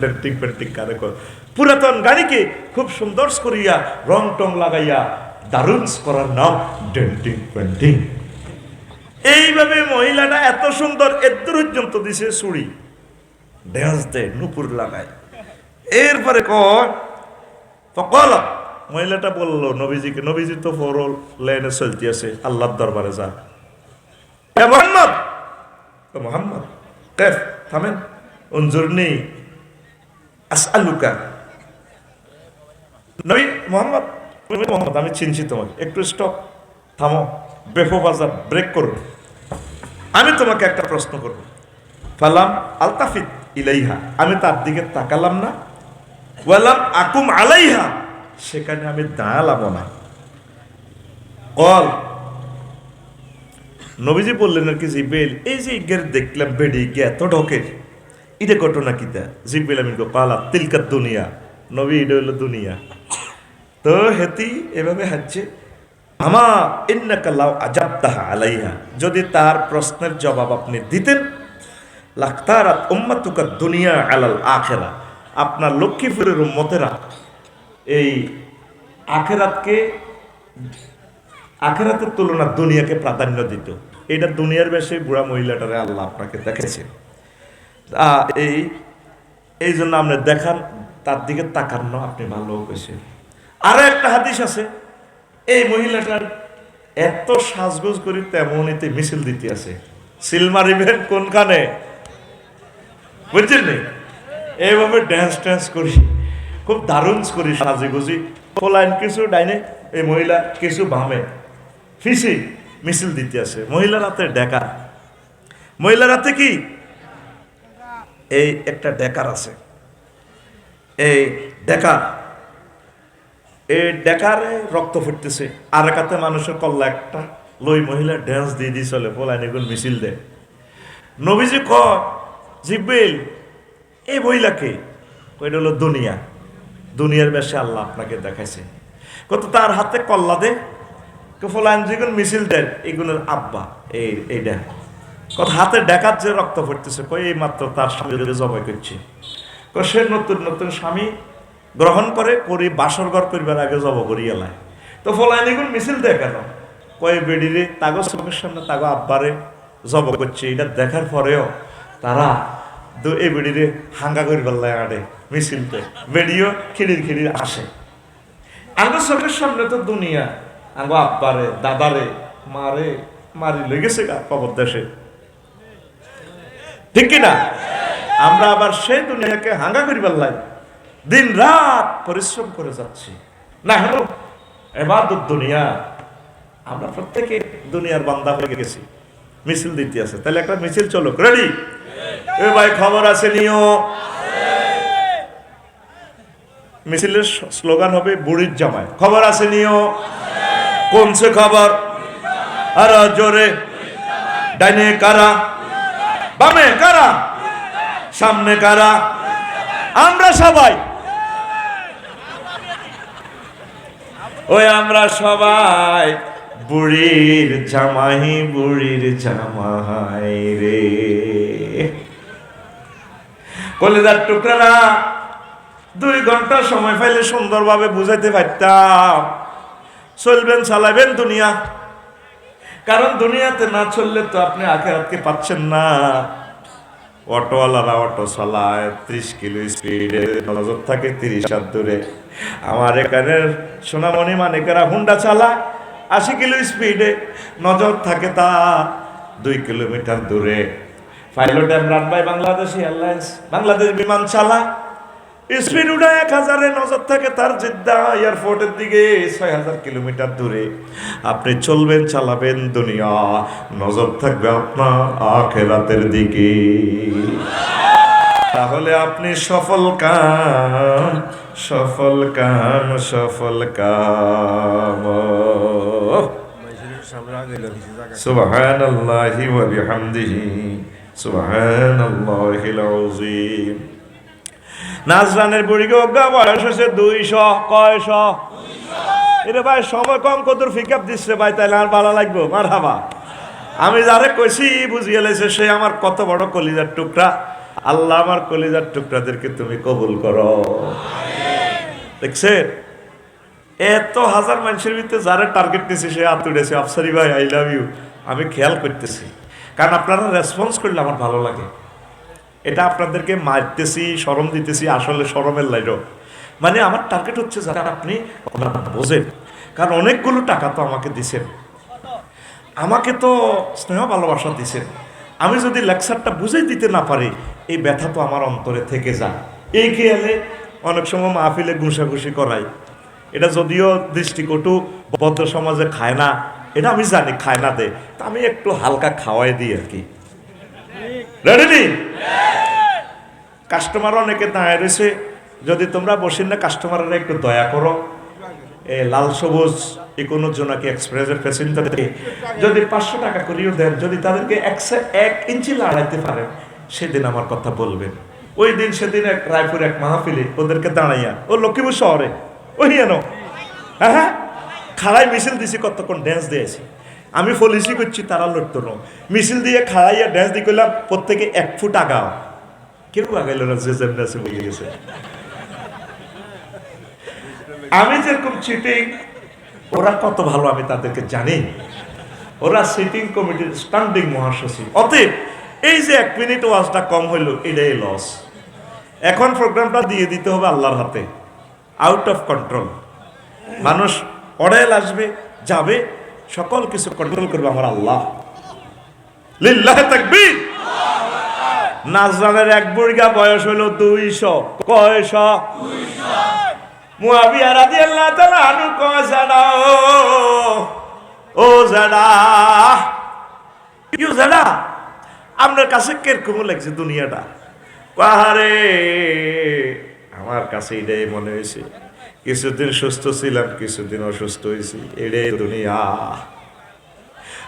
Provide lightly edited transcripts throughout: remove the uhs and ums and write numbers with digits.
Denting painting কারে কর পুরাতন গাড়িকে খুব সুন্দর করিয়া রং টং লাগাইয়া দারুণ করার নাম ডেন্টিং পেন্টিং। এইভাবে মহিলাটা এত সুন্দর এদ্দুর পর্যন্ত দিছে চুড়ি ড্যান্স দেয় নুপুর লাগায়। এরপরে কল মহিলাটা বললো নবীজিকে, নবীজি তো ফরল লাইনে চলতে আছে আল্লাহর দরবারে যা মোহাম্মদ মোহাম্মদ কেফ থামেন উনজুরনি আসআলুকা নবী মোহাম্মদ মোহাম্মদ আমি চিনছি তোমাকে, একটু স্টপ থামো বেফোবাজার ব্রেক করো, আমি তোমাকে একটা প্রশ্ন করব। ফালাম আলতাফিত ইলাইহা, আমি তার দিকে তাকালাম না, ওয়ালাম আকুম আলাইহা, সেখানে আমি দাঁড়ালাম না। কল নবীজি বললেন আর কি জিব্রাইল এই যে ইগের দেখলাম বেডি কে এত ঢোকে এটা ঘটনা কিতা? জিব্রাইল আমিন কো কালা তিলকা দুনিয়া, নবী এটা হলো দুনিয়া। তো হেতি এভাবে হাঁটছে আমা ইন্নাকা লাউ আজাবতাহা আলাইহা, যদি তার প্রশ্নের জবাব আপনি দিতেন লাখতারাত উম্মাতুকা দুনিয়া আলাল আখিরা, আপনার লক্ষ্মীপুরের উম্মতেরা এই আখেরাতের তুলনা দুনিয়াকে প্রাধান্য দিত। এটা দুনিয়ার বেশি বুড়া মহিলাটারে আল্লাহ আপনাকে দেখেছে, এই জন্য আপনি দেখান তার দিকে তাকান না, আপনি ভালো হয়েছে। আরো একটা হাদিস আছে এই মহিলাটার এত সাজগোজ করি তেমনইতে মিছিল দিতে আছে, সিল মারিবেন কোনখানে বুঝছেন নি? এইভাবে ড্যান্স ট্যান্স করি খুব দারুণ করি সাজে গুজি, পোলাইন কিছু ডাইনে এই মহিলা কিছু বামে ফিসি মিছিল দিতে আছে। মহিলার হাতে ডেকা, মহিলার হাতে কি এই একটা ডেকার আছে, এই ডেকারে রক্ত ফুটতেছে, আর একাতে মানুষের কল্লা একটা লই মহিলা ড্যান্স দিয়ে দিয়ে চলে পোলাইন এগুলো মিছিল দেয়। নবীজি জিব্রাইল এই মহিলাকে ওইটা হলো দুনিয়া, দুনিয়ার বেশে আল্লাহ আপনাকে দেখাইছে। কত তার হাতে কল্লা দে ফলান যেগুলো মিছিল দেন এগুলোর আব্বা এইটা কত হাতে ডেকার যে রক্ত ফুটতেছে কই এই মাত্র তার স্বামী জবাই করছে, সে নতুন নতুন স্বামী গ্রহণ করে বাসর ঘর করবার আগে জব করি এলায়। তো ফলান এগুলো মিছিল দেয় কেন? কয়ে বেডিরে তাগো চোখের সামনে তাগো আব্বারে জব করছে, এটা দেখার পরেও তারা এই বেডিরে হাঙ্গা করবার লাগে আড়ে মিছিলতে, বেডিও খিড়ির আসে। আগে চোখের সামনে তো দুনিয়া, আগে আব্বারে দাদারে মারি লেগেছে কবর দেশে, ঠিক কিনা? আমরা আবার সেই দুনিয়াকে হাঙ্গা করিবার লাগে দিন রাত পরিশ্রম করে যাচ্ছি না হলো এবাদত দুনিয়া। আমরা প্রত্যেকে দুনিয়ার বান্দা হয়ে গেছি, মিছিল দিতে আছে। তাহলে একটা মিছিল চলো, রেডি? এ ভাই খবর আছে নিও। মিছিলের স্লোগান হবে বুড়ির জামাই, খবর আছে নিও। কোনছে খবর? আর জোরে, ডাইনে কারা, বামে কারা, সামনে কারা? আমরা সবাই, ওই আমরা সবাই বুড়ির জামাই রে। কলিজার টুকরারা 2 ঘন্টা সময় পাইলে সুন্দরভাবে বুঝাইতে পারতাম চলবেন চালাবেন দুনিয়া, কারণ দুনিয়াতে না চললে তো আপনি আখিরাতকে পাচ্ছেন না। অটোওয়ালারা অটো চালায় 30 কিলো স্পিডে, নজর থাকে 30 হাত দূরে। আমার এখানের সোনামণি মানিকেরা হুন্ডা চালায় 80 কিলো স্পিডে, নজর থাকে তা 2 কিলোমিটার দূরে। পাইলট ইমরান ভাই বাংলাদেশ এয়ারলাইন্স বাংলাদেশ বিমান চালায়, স্পিড উড়ায় 1000-এ, নজর থাকে তার জিদ্দা এয়ারপোর্টের দিকে 6000 কিলোমিটার দূরে। আপনি চলবেন চালাবেন দুনিয়া, নজর থাকবে আপনার আখিরাতের দিকে। তাহলে আপনি সফল কাম সুবহানাল্লাহি ওয়া বিহামদিহি সুবহানাল্লাহিল আযীম। নাজরানের বুড়িকে অজ্ঞা বয়স হয়েছে 200, কয়শো? এটা ভাই সময় কম কত পিকআপ দিচ্ছে ভাই, তাইলে আর ভালো লাগবো। মারহাবা। আমি যারে কইছি বুঝিয়ে লেছে সে আমার কত বড় কলিজার টুকরা, আল্লাহ আমার কলিজার টুকরাদেরকে তুমি কবুল করো। দেখছেন, এত হাজার মানুষের ভিতরে যারা টার্গেট নিয়েছে সে হাত উঠেছে, আফসারি ভাই আই লাভ ইউ। আমি খেয়াল করতেছি, কারণ আপনারা রেসপন্স করলে আমার ভালো লাগে। এটা আপনাদেরকে মারতেছি, শরম দিতেছি, আসলে শরমের লাইরও মানে আমার টার্গেট হচ্ছে যারা আপনি বোঝেন। কারণ অনেকগুলো টাকা তো আমাকে দিছেন, আমাকে তো স্নেহ ভালোবাসা দিছেন। আমি যদি লেকচারটা বুঝে দিতে না পারি, এই ব্যথা তো আমার অন্তরে থেকে যায়। এই খেয়ালে অনেক সময় মাহফিলে ঘুষাঘুষি করাই, এটা যদিও দৃষ্টিকটু ভদ্র সমাজে খায় না, এটা আমি জানি খায় না দে, তা আমি একটু হালকা খাওয়াই দিই আর কি। রেডি? কাস্টমার অনেকে দাঁড়িয়ে রয়েছে, যদি তোমরা বসেন না কাস্টমাররা একটু দয়া করো। লাল সবুজ কোনো জোনাকি এক্সপ্রেসের প্যাসেঞ্জারকে যদি 500 টাকা করিও দেন, যদি তাদেরকে 1 ইঞ্চি লাড়াইতে পারেন, সেদিন আমার কথা বলবেন। ওই দিন সেদিন এক রায়পুর এক মাহফিলে ওদেরকে দাঁড়াইয়া, ও লক্ষ্মীপুর শহরে ওই এনো, হ্যাঁ খাড়াই মিছিল দিছি, কতক্ষণ ড্যান্স দিয়েছি আমি, পলিসি করছি তারা লড়তো না, মিছিল দিয়ে খাড়াইয়া ড্যান্স দিয়ে করলাম, প্রত্যেকে 1 ফুট আগাও, কেউ আগাইল না, যে যেমন আছে বলে গেছে। আমি যেরকম চিটিং, ওরা কত ভালো আমি তাদেরকে জানি। ওরা সিটিং কমিটির স্ট্যান্ডিং মহাসচিব। অতএব এই যে 1 মিনিট ওয়াজটা কম হইলো, এটাই লস। এখন প্রোগ্রামটা দিয়ে দিতে হবে আল্লাহর হাতে, আউট অফ কন্ট্রোল। মানুষ অড়াইল আসবে যাবে, সকল কিছু কন্ট্রোল করবে আমার আল্লাহ। লিল্লাহি তাকবীর। নাজরানের 1 বুড়িগা বয়স হইল 200। কয়শ? 200। মুআবিয়া রাদিয়াল্লাহু তাআলা আনহু কয়, জানা ও জানা, ইউ জানা, আপনার কাছে কিরকম লাগছে দুনিয়াটা? পাহাড়ে আমার কাছে এটাই মনে হয়েছে, কিছুদিন সুস্থ ছিলাম, কিছুদিন অসুস্থ হয়েছি, এটাই দুনিয়া।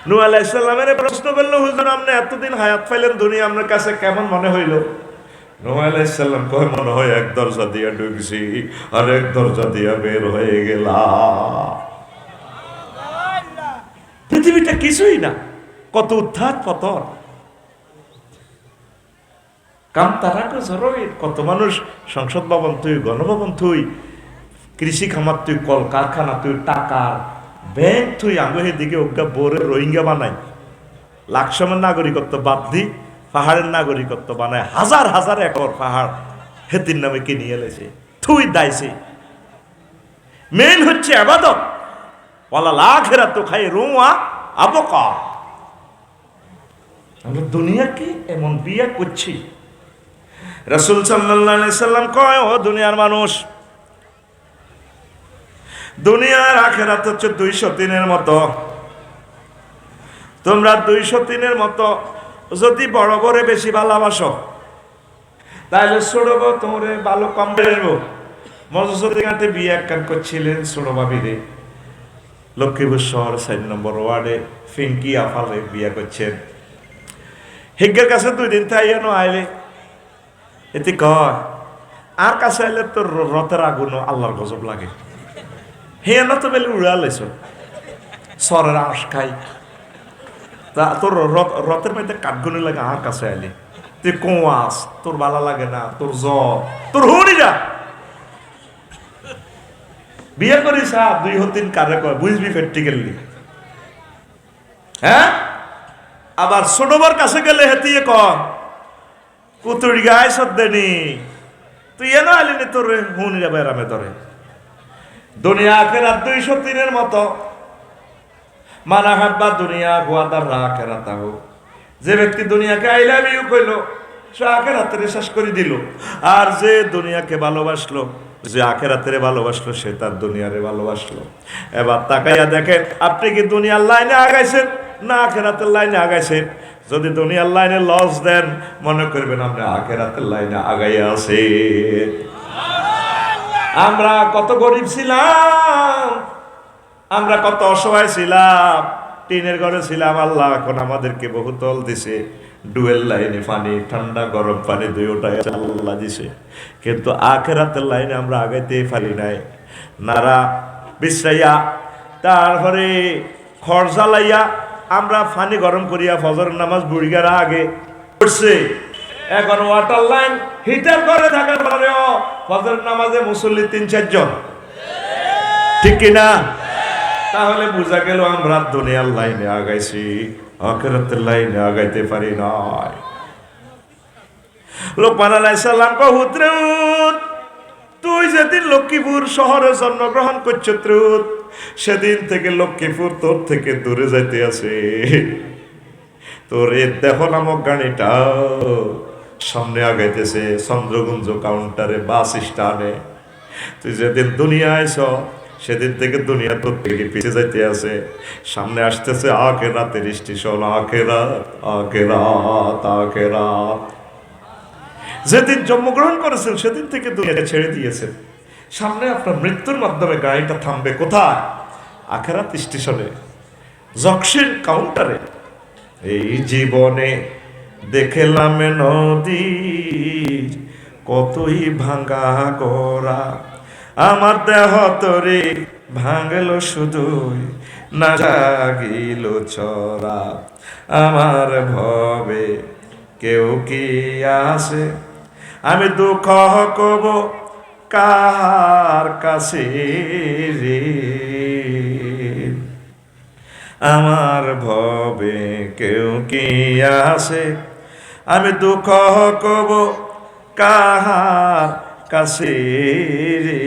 নূহ আলাইহিস সালামের প্রশ্ন করলো, হুজুর আপনি এতদিন হায়াত পাইলেন, দুনিয়া আপনার কাছে কেমন মনে হইল? নূহ আলাইহিস সালাম কয়, মনে হয় 1 দরজা দিয়া ঢুকছি আর 1 দরজা দিয়া বের হয়ে গেলাম। পৃথিবীটা কিছুই না, কত উত্থান পতন, কামতারাকে জরুরি, কত মানুষ সংসদ ভবন তুই, গণভবন তুই, কৃষি খামার তুই, কল কারখানা তুই, টাকার ব্যাংক তুই, আঙ্গুহের দিকে ওগা বোরে রোহিঙ্গা বানাই, লাকসমের নাগরিকত্ব বাদ দি পাহাড়ের নাগরিকত্ব বানায়, হাজার হাজার একর পাহাড় হেতির নামে কিনে এলেছে, তুই দাইছে। মেন হচ্ছে আবাদত, ওয়ালা লাখেরা তো খাই রুয়া আবকা। আমরা দুনিয়াকে এমন বিয়ে করছি। রাসূল সাল্লাল্লাহু আলাইহি সাল্লাম কয়, ও দুনিয়ার মানুষ, দুনিয়ার আখেরাত হচ্ছে 203-এর মতো। তোমরা 203-এর মতো যদি বড় বড় বেশি ভালোবাসো, তাহলে ছোট বউ তোমরে ভালো কম বেরবো। মজুসুদ্দিনাতে বিয়ে একখান করছিলেন ছোট ভাবিরে, লক্ষ্মীপুর শহর 4 নম্বর ওয়ার্ডে ফিঙ্কি আফালে বিয়ে করছেন। হিজ্ঞের কাছে 2 দিন থাইয়ানো আইলে, এতে কয় আর কাছে আইলে তোর রথের আগুন আল্লাহর গজব লাগে। হে না তো বেলে উড়া লাইছ, সরের আঁশ খাই, তা তোর রথের মধ্যে কাঠগুনি লাগে আর কাছে আইলে, তুই কোয়াস, তোর ভালো লাগে না, তোর জ্বর, তোর হুড়ি যা। বিয়ে করিস 2 কারে কয় বুঝবি প্র্যাকটিক্যালি। হ্যাঁ, আবার ছোটবার কাছে গেলে হেতিয়ে কয় কুতুরি গায়ে সদ্দেনি, তুই এনে আইলি তোর হুনিরা বেড়ামে ধরে। দুনিয়া আখেরাত 203-এর মতো। মানা হাব্বা দুনিয়া গুয়াদার আখেরাতাহু, যে ব্যক্তি দুনিয়াকে আই লাভ ইউ কইল, সে আখেরাতের শেষ করে দিল। আর যে দুনিয়াকে ভালোবাসলো, যে আখেরাতের ভালোবাসলো, সে তার দুনিয়ারে ভালোবাসলো। এবার তাকাইয়া দেখেন, আপনি কি দুনিয়ার লাইনে আগাইছেন না আখেরাতের লাইনে আগাইছেন? যদি দুনিয়ার লাইনে লস দেন, মনে করবেন আপনি আখেরাতের লাইনে আগাইয়া আছেন। আমরা কত গরিব ছিলাম, আমরা কত অসহায় ছিলাম, টিনের ঘরে ছিলাম, আল্লাহ এখন আমাদেরকে বহুতল দিছে, ডুয়েল লাইনে পানি, ঠান্ডা গরম পানি দুইটাই আল্লাহ দিছে। কিন্তু আখেরাতের লাইনে আমরা আগাইতে পারি নাই। নারা বিশ্রাইয়া, তারপরে খড় জ্বালাইয়া আমরা পানি গরম করিয়া ফজর নামাজ বুড়িগারা আগে পড়ছে। এখন ওয়াটার লাইন হিটার করে থাকার পরেও ফজর নামাজে মুসল্লি 3-4 জন, ঠিক কিনা? তাহলে বোঝা গেল আমরা দুনিয়ার লাইনে আগাইছি, আখিরাতের লাইনে আগাইতে পারি নাই। লোকমান আলাইহিস সালাম কো হুতরুত, তুই যেদিন লক্ষ্মীপুর শহরে জন্মগ্রহণ করছ ত্রুত, সেদিন থেকে লক্ষ্মীপুর তোর থেকে দূরে যাইতে আছে। তোর এ দেহ নামক গাড়িটা সামনে আগাইতেছে চন্দ্রগুঞ্জ কাউন্টারে, বাস স্ট্যান্ডে। তুই যেদিন দুনিয়া আইছ সেদিন থেকে দুনিয়া তোর থেকে পিছিয়ে যাইতে আছে। সামনে আসতেছে আখিরাতের স্টেশন, আখিরাত আখিরাত আখিরাত। যেদিন জন্মগ্রহণ করেছেন সেদিন থেকে দুনিয়াকে ছেড়ে দিয়েছেন। সামনে আপনার মৃত্যুর মাধ্যমে গাড়িটা থামবে কোথায়? আখিরাত স্টেশনে, জংশন কাউন্টারে। এই জীবনে দেখলাম নদী কতই ভাঙা গড়া, আমার দেহ তরে ভাঙল শুধুই, না জাগিল চরা। আমার ভবে কেউ কি আছে, আমি দুঃখ কব কার কাছে রে। আমার ভবে কেউ কি আছে, আমি দুঃখ কব কার কাছে রে।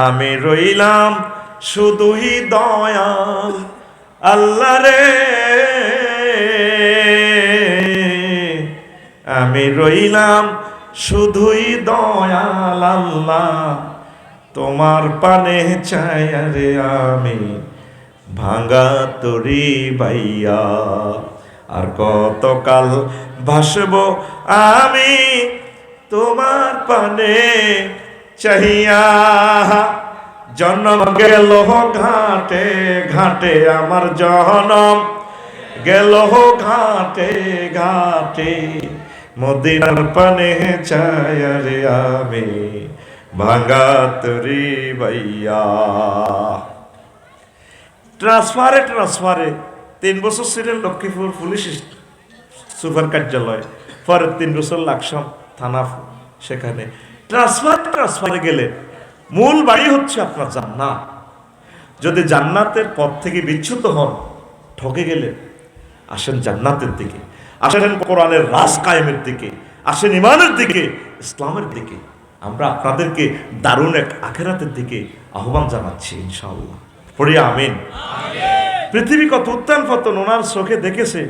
আমি রইলাম শুধুই দয়াল আল্লাহ রে, আমি রইলাম শুধুই দয়াল আল্লাহ, তোমার পানে চাই রে আমি ভাঙা তরি বাইয়া। আর কতকাল ভাসব আমি তোমার পানে চাহিয়া। জন্ম গেল ঘাটে ঘাটে, আমার জনম গেল ঘাটে ঘাটে, মদিনার পানে চাই রে আমি ভাঙা তরি বাইয়া। ট্রান্সফারে 3 বছর ছিলেন লক্ষ্মীপুর পুলিশ সুপার কার্যালয়, পরে 3 বছর লাকসাম থানা, সেখানে ট্রান্সফারে গেলে মূল বাড়ি হচ্ছে আপনার জান্নাত। যদি জান্নাতের পথ থেকে বিচ্যুত হন, ঠকে গেলে আসেন জান্নাতের দিকে, আসেন কোরআনের রাজ কায়েমের দিকে, আসেন ইমানের দিকে, ইসলামের দিকে। আমরা আপনাদেরকে দারুণ এক আখিরাতের দিকে আহ্বান জানাচ্ছি ইনশাআল্লাহ। পড়ি আমিন। পৃথিবী কত উত্থান পতন ওনার চোখে দেখেছে।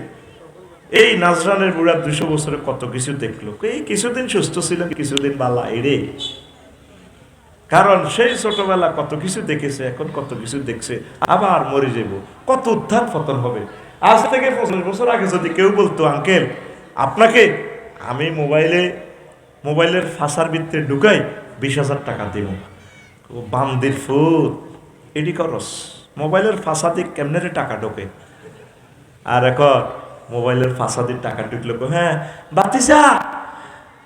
এই নাজরানের বুড়া 200 বছরে কত কিছু দেখলো। এই কিছুদিন সুস্থ ছিলেন, কিছুদিন বালা এড়ে, কারণ সেই ছোটবেলা কত কিছু দেখেছে, এখন কত কিছু দেখছে, আবার মরে যাব। কত উত্থান পতন হবে। আজ থেকে 25 বছর আগে যদি কেউ বলতো, আঙ্কেল আপনাকে আমি মোবাইলের ফাঁসার ভিতরে ঢুকাই 20,000 টাকা দেব, বান্দির ফুট এডি করস, মোবাইলের ফাঁসাদি কেমনে রে টাকা ঢোকে। আর এখন মোবাইলের ফাঁসাদির টাকা ঢুকলো, হ্যাঁ বাতিসা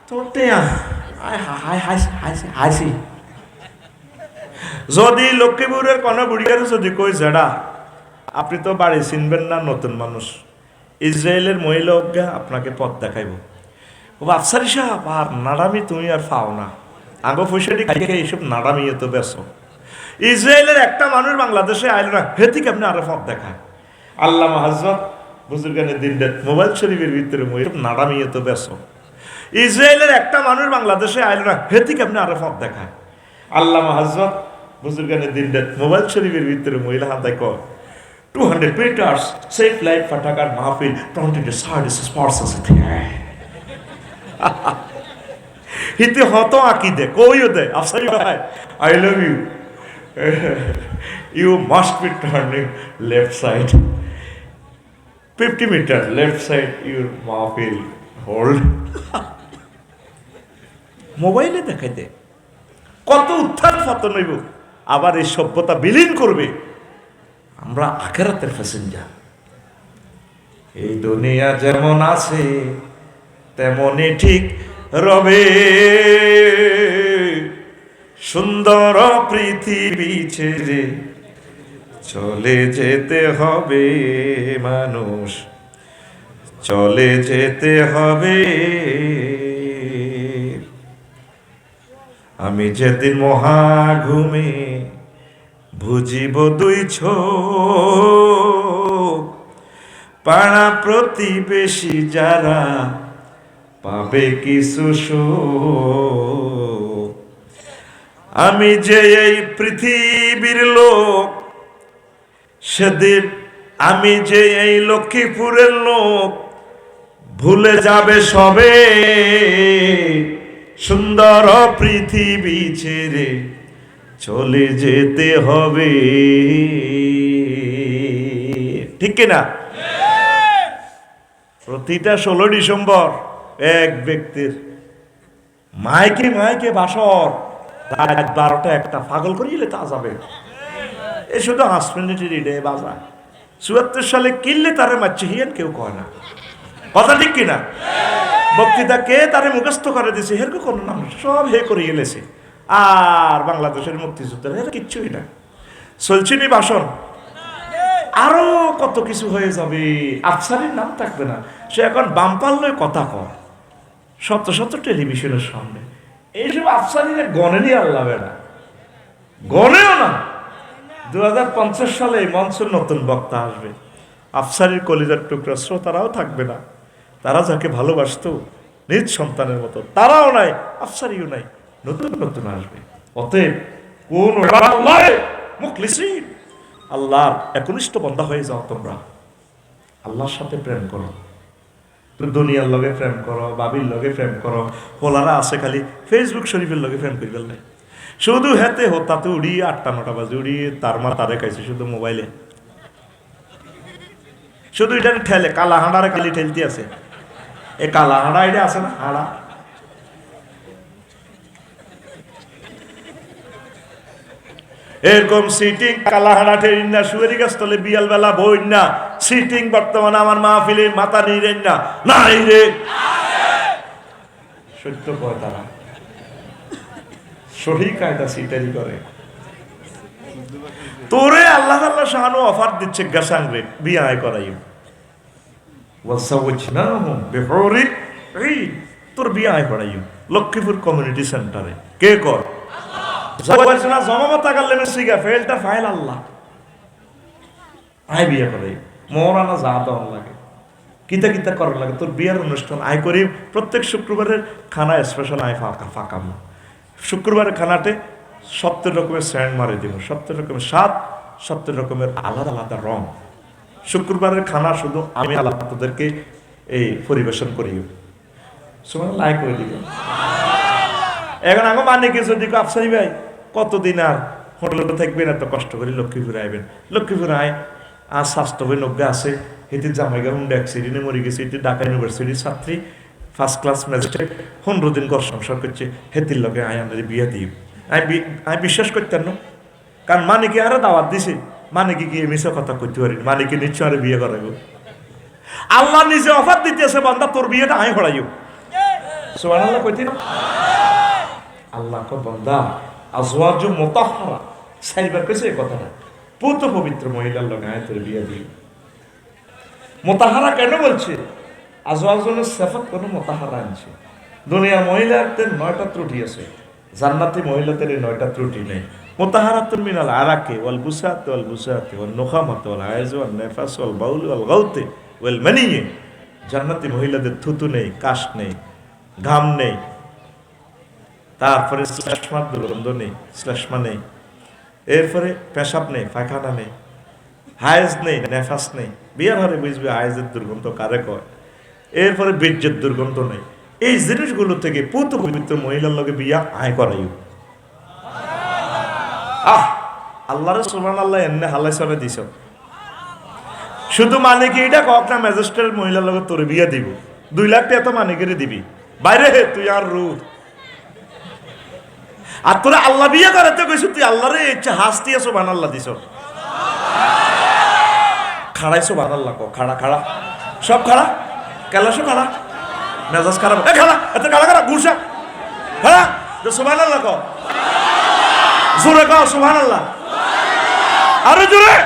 তোর হাসি। যদি লক্ষ্মীপুরের কোনো বুড়িয়ারে যদি কই জেডা, আপনি তো বাড়ি চিনবেন না, নতুন মানুষ, ইসরায়েলের মহিলা অজ্ঞা আপনাকে পথ দেখাইব। ও আফসারি সাহেব আর নাড়ামি তুমি আর পাও না, আগো পয়সাটি খাইয়ে এইসব নাড়ামি তো বেসো। ইসরায়েলের একটা মানুষ বাংলাদেশে আইল না, হেতিক আপনি আরো পথ দেখায়। আল্লামা হযরত বুজুর্গানের দিন মোবাইল শরীফের ভিতরে এইসব নাড়ামি তো বেসো। ইসরায়েলের একটা মানুষ বাংলাদেশে আইল না, হেতিক আপনি আরো পথ দেখায়। আল্লামা হযরত বুজুর্গানের দিন মোবাইল শরীফের ভিতরে মহিলা হাতায় কয় 200 meters safe life ফাটাকার মাহফিল 20 সার্ভিসেস পার্সেস হিতে হত আকিদে কইও দে আফসারি ভাই I love you, you must be turning left side 50 meter left side your mahfil hold মোবাইলে দেখাই দে কত উত্থান পতন হইব। আবার এই সভ্যতা বিলীন করবে। আমরা আখিরাতের প্যাসেঞ্জার। এই দুনিয়া যেমন আছে তেমনই ঠিক রবে, সুন্দর পৃথিবী ছেড়ে চলে যেতে হবে মানুষ, চলে যেতে হবে। আমি যেদিন মহাঘুমে বুঝিব দুই চোখ, পাড়া প্রতিবেশী যারা পাবে কিছু সুখ। আমি যে এই পৃথিবীর লোক, সেদিন আমি যে এই লক্ষ্মীপুরের লোক, ভুলে যাবে সবে সুন্দর পৃথিবী ছেড়ে চলে যেতে হবে। ঠিক কিনা? প্রতিটা 16 ডিসেম্বর এক ব্যক্তির মাইকে মাইকে বাসর, রাত 12টা 1টা পাগল করিলে তা যাবে। এ শুধু হাসপিটালিটি রে বাজা 74 সালে কিনলে তারে মারছে হিয়ান কেউ কয় না। কথা ঠিক কিনা? বক্তৃতা কে তারে মুখস্থ করে দিছে হেরকম কোনো নাম সব হে করে গেলেছে। আর বাংলাদেশের মুক্তিযুদ্ধের হের কিচ্ছুই না, চলছিনি ভাষণ। আরো কত কিছু হয়ে যাবে, আফসারির নাম থাকবে না। সে এখন বামপাল লয় কথা কয় শত শত টেলিভিশনের সামনে। এইসব আফসারিরা গণেরই আল্লাহ বেড়া, গণেও না। 2050 সালে মঞ্চের নতুন বক্তা আসবে, আফসারির কলিজার টুকরা শ্রোতারাও থাকবে না। তারা যাকে ভালোবাসতো নিজ সন্তানের মতো, তারাও নাই, আফসারিও নাই, নতুন নতুন আসবে। অতএব কোন মুখলিসিন আল্লাহর একনিষ্ঠ বান্দা হয়ে যাও। তোমরা আল্লাহর সাথে প্রেম করো, দুনিয়ার লগে প্রেম করো, বাবির লগে প্রেম করো। হোলারা আছে খালি ফেসবুক শরীফের লগে প্রেম করে ফেললে, শুধু হেতে হতাতে উড়ি 8টা 9টা বাজে উড়ি তার মা তারে খাইছে শুধু মোবাইলে, শুধু এটা ঠেলে কালা হাঁড়ারে খালি ঠেলতে আছে। এ কালা হাঁড়া এটা আছে না হাঁড়া, এরকম সিটিং কালা হাঁড়া ঠেলিন না, সুয়েরি গাছ তলে বিয়াল বেলা বই না সিটিং। বর্তমানে আমার মাহফিলে মাথা নিরেন না, নাই রে সত্য কয় তারা সঠিক কায়দা সিটারি করে। তোরে আল্লাহ আল্লাহ শাহানু অফার দিচ্ছে গাসাংরে বিয়ে করাইও, তোর বিয়ে করাইও লক্ষ্মীপুর কমিউনিটি সেন্টারে। কে কর জমামতা করলে মেসিগা ফেলটা ফাইল আল্লাহ আয় বিয়ে করাই মরানা যা দেওয়ার লাগে, কিতা কিতা করার লাগে। তোর বিয়ের অনুষ্ঠান আয় করি প্রত্যেক শুক্রবারের খানা স্পেশাল আয় ফাঁকাম। শুক্রবারের খানাতে 70 রকমের স্যান্ড মারে দিব, 70 রকমের স্বাদ, 70 রকমের আলাদা আলাদা রং। শুক্রবারের খানা শুধু আমি আল্লাহ তোদেরকে এই পরিবেশন করি, লাইক করে দিব। এখন আগে মানে কি যদি আফসারি ভাই কতদিন আর হোটেলে থাকবেন, এত কষ্ট করে লক্ষ্মীপুরে আইবেন। লক্ষ্মীপুরে আয় আর স্বাস্থ্য হয়ে নব্বই আছে, এটি জামাইগা হুন্ডা অ্যাক্সিডেন্টে মরে গেছে। এটি ঢাকা ইউনিভার্সিটির ছাত্রী, ফার্স্ট ক্লাস ম্যাজিস্ট্রেট, 15 দিন ঘর সংসার করছে। হেতির লগে আয় আমাদের বিয়ে দিই। আমি বিশ্বাস করতেন না, কারণ মানে কি আরো দাওয়াত দিছে, মানে কি মিশা কথা করতে পারি, মানে কি নিশ্চয় আরে বিয়ে করাইব। আল্লাহ নিজে অফার দিতেছে বান্দা তোর বিয়েটা আয় হরাইও। সুবহানাল্লাহ কইতে না আল্লাহ কো বান্দা আজওয়াজু মুতাহহারা সাইবার কইছে এই কথাটা, পুত পবিত্র মহিলার লগে আয় তোর বিয়ে দিই। মুতাহহারা কেন বলছে? আজওয়াজুল সিফাত কোন মুতাহহারা আনছে। দুনিয়ার মহিলাদের 9টা ত্রুটি আছে, জান্নাতি মহিলাদের 9টা ত্রুটি নেই। মুতাহহারাতুন মিনাল আরাকি ওয়াল বুসাত ওয়াল বুসাত ওয়াল নুখামাত ওয়াল আইজ ওয়াল নিফাস ওয়াল বাউল ওয়াল গাউত ওয়াল মানিয়ে। জান্নাতি মহিলাদের থুতু নেই, কাশ নেই, ঘাম নেই, তারপরে শ্লেষ্মার দুর্গন্ধ নেই, শ্লেষ্মা নেই, এরপরে পেশাব নেই, পায়খানা নেই, হায়েজ নেই, নেফাস নেই। বিয়ে ঘরে বুঝবে হায়েজের দুর্গন্ধ কারে কয়। এরপরে বীর্যের দুর্গন্ধ নেই। এই জিনিসগুলো থেকে পুত পবিত্র মহিলার লগে বিয়া আয় করাইও। আল্লাহর সুবহানাল্লাহ এনে হালাই সবে দিছ। শুধু মানে কি এটা কক না ম্যাজিস্ট্রেট মহিলার লগে তোরে বিয়া দিব, 2 লাখ টাকা তো মানে করে দিবি বাইরে হে তুই আর রু। আর তোরা আল্লাহ বিয়ে করাতে কইছ, তুই আল্লাহরে ইচ্ছা হাসতি সুবহানাল্লাহ দিছ। খাড়াই সুবহানাল্লাহ কো, খাড়া খাড়া সব খাড়া, কেলাসো খাড়া, মেজাজ খারাপ এ খাড়া, এত খাড়া খাড়া গুরসা খাড়া সুবহানাল্লাহ কো, জোরে কও সুবহানাল্লাহ, আরো জোরে।